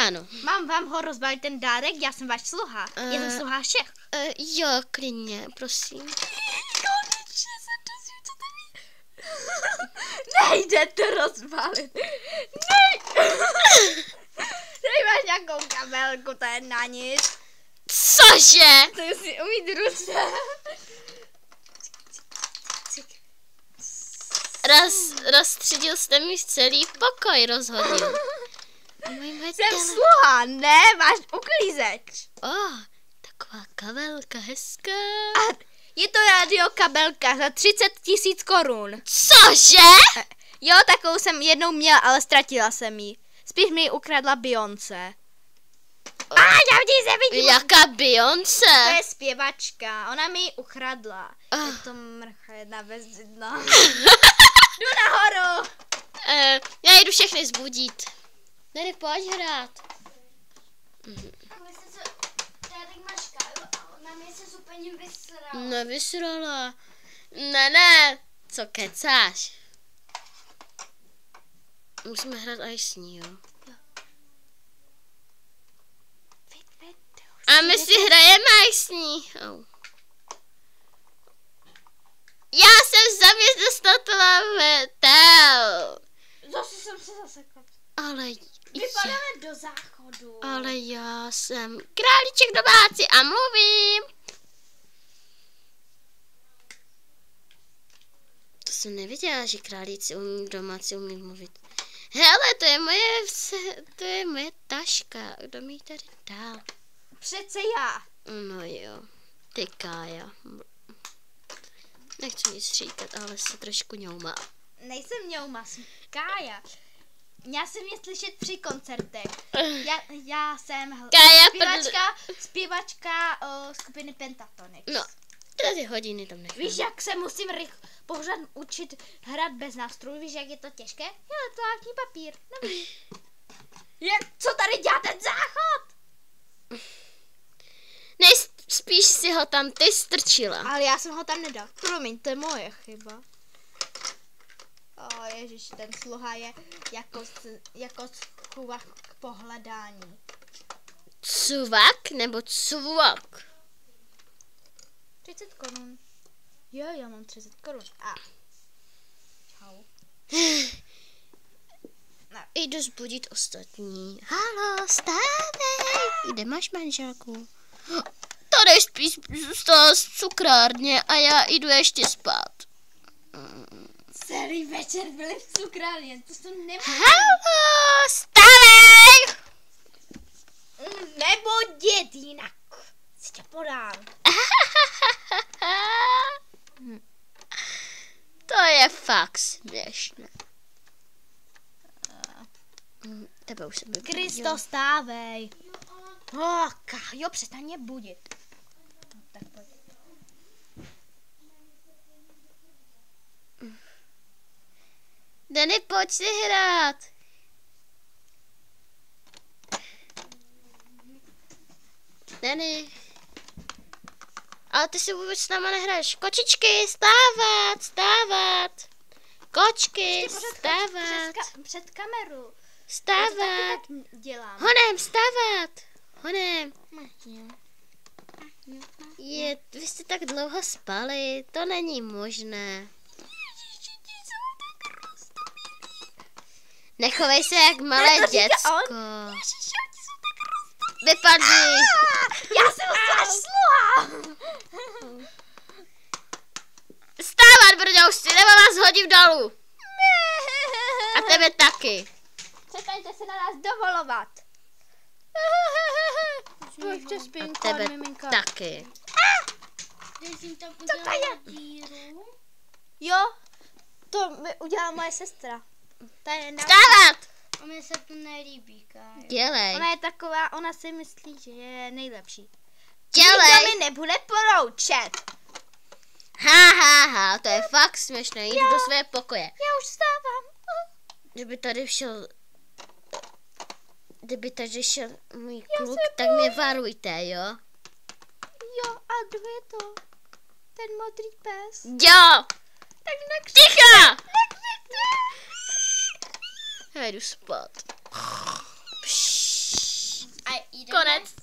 Ano. Mám vám ho rozbalit ten dárek? Já jsem váš sluha. Já jsem sluha šéf. Jo, klidně, prosím. Konečně se dozvím, co tam je. Nejde to rozbalit. Tady máš nějakou kabelku, to je na nic. Cože? To si umít ruce. Rozstředil jste mi celý pokoj, rozhodil. Jsem sluha, ne, máš uklízeč. Taková kabelka hezká. A je to radiokabelka za 30 000 korun. Cože? Jo, takovou jsem jednou měla, ale ztratila jsem ji. Spíš mi ji ukradla Beyoncé. Já v ní nevidím. Jaká Beyoncé? To je zpěvačka, ona mi ji ukradla. Je to mrcha jedna bez dna. Jdu nahoru. Já jdu všechny zbudit. Tady pojď hrát. Nevysrala. Ne, co kecáš? Musíme hrát aj s ní, jo. A my si hrajeme aj s ní. Já jsem zaměstnatela v tel. Zase jsem se zasekla. Ale vypadáme do záchodu. Ale já jsem králíček domácí a mluvím. To jsem nevěděla, že králíci domácí umí mluvit. Hele, to je moje taška. Kdo mi ji tady dal? Přece já. No jo, ty Kája. Nechci nic říkat, ale se trošku ňoumá. Nejsem ňouma, jsem Kája. Já jsem mě slyšet při koncertech. Já jsem zpěvačka skupiny Pentatonix. No, 3 hodiny tam nechám. Víš, jak se musím pořád učit hrát bez nástrojů? Víš, jak je to těžké? Jo, toáletní papír. Nevím. Co tady dělá ten záchod? Spíš si ho tam ty strčila. Ale já jsem ho tam nedal. Promiň, to je moje chyba. Ježiš, ten sluha je jako cuvak k pohledání. Cuvak nebo cuvak? 30 korun. Jo, já mám 30 korun. Čau. Jdu zbudit ostatní. Halo, stávej. Kde máš manželku? Tady spíš zůstala z cukrárně a já jdu ještě spát. Celý večer byli v cukrárně, to jsem nemohla. Halo, stávej! Nebudit, jinak si tě podám. To je fakt směšné. Tebe už jsem vypadil. Kristo, stávej. Jo, přestaň mě budit. No, tak pojď. Dany, pojď si hrát. Dany. Ale ty si vůbec s náma nehraješ. Kočičky, stávat. Kočky, stávat. Před kameru. Stávat. Dělám. Honem, stávat. Honem. Vy jste tak dlouho spali, to není možné. Nechovej se jak malé děcko. Vypadni. Já jsem váš sluha. Stávat, brďoušci, nebo vás hodím dolů. A tebe taky. Přestaňte se na nás dovolovat. Pojďte A spínko, tebe miminka. taky. Co to je? Jo, to mi udělala moje sestra. Stávat. A mně se to nelíbí, Kájo. Dělej. Ona je taková, ona si myslí, že je nejlepší. Dělej. Nikdo mi nebude poroučet. Ha, to je fakt směšné. Jdu do své pokoje. Já už vstávám. Kdyby tady šel můj kluk, tak mě varujte, jo? Jo, a kdo je to? Ten modrý pes. Jo! Tak Ticho! Já jdu spát. Pšš. A jdeme. Konec.